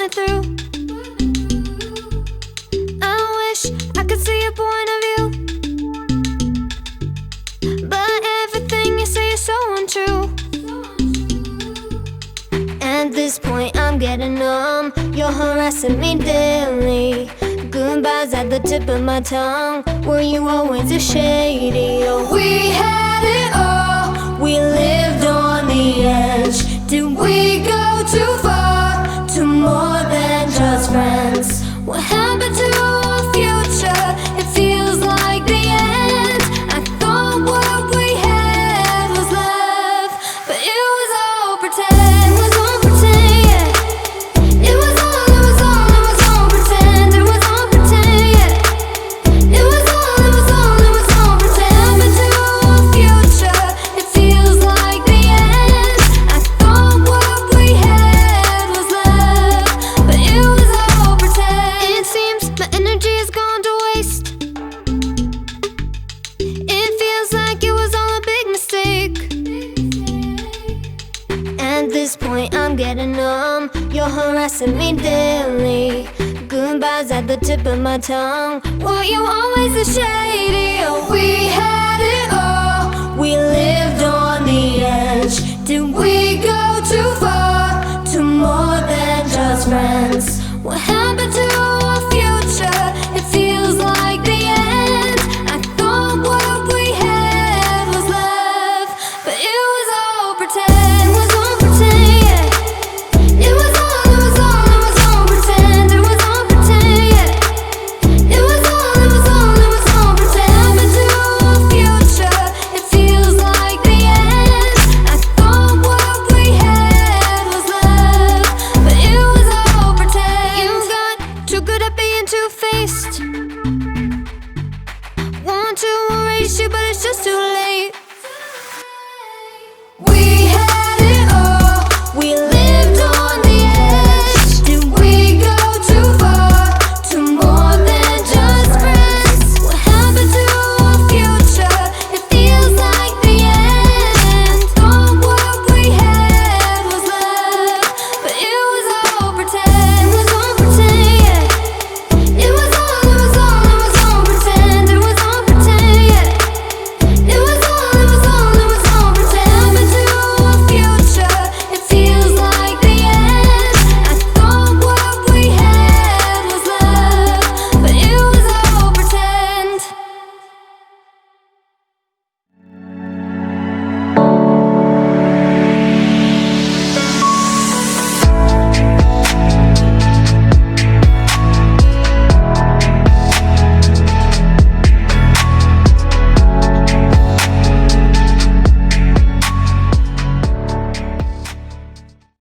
it through. I wish I could see your point of view, but everything you say is so untrue. At this point I'm getting numb. You're harassing me daily. Goodbyes at the tip of my tongue. Were you always a shady? Oh, we had it all. We lived on the edge. Did we go too far? To more than just friends? What happened to our future? It feels like the end. I thought what we had was love, but it was all pretend. It was all pretend, yeah. It was all pretend. It was all pretend, yeah. It was all pretend. But to our future, it feels like the end. I thought what we had was love, but it was all pretend. It seems my energy has gone to waste. It feels like it was all a big mistake. At this point I'm getting numb. You're harassing me daily. Goodbyes at the tip of my tongue. Were you always a shady? Oh, we had it all. We lived on the edge. Did we go too far? To more than just friends? What happened to our future? It feels like the end. I thought what we had was love, but it was all pretend. It was all pretend, yeah. It was all pretend. It was all pretend, yeah. It was all pretend. But to our future, it feels like the end. I thought what we had was love, but it was all pretend. You got too good at being two-faced. Want to erase you, but it's just too late.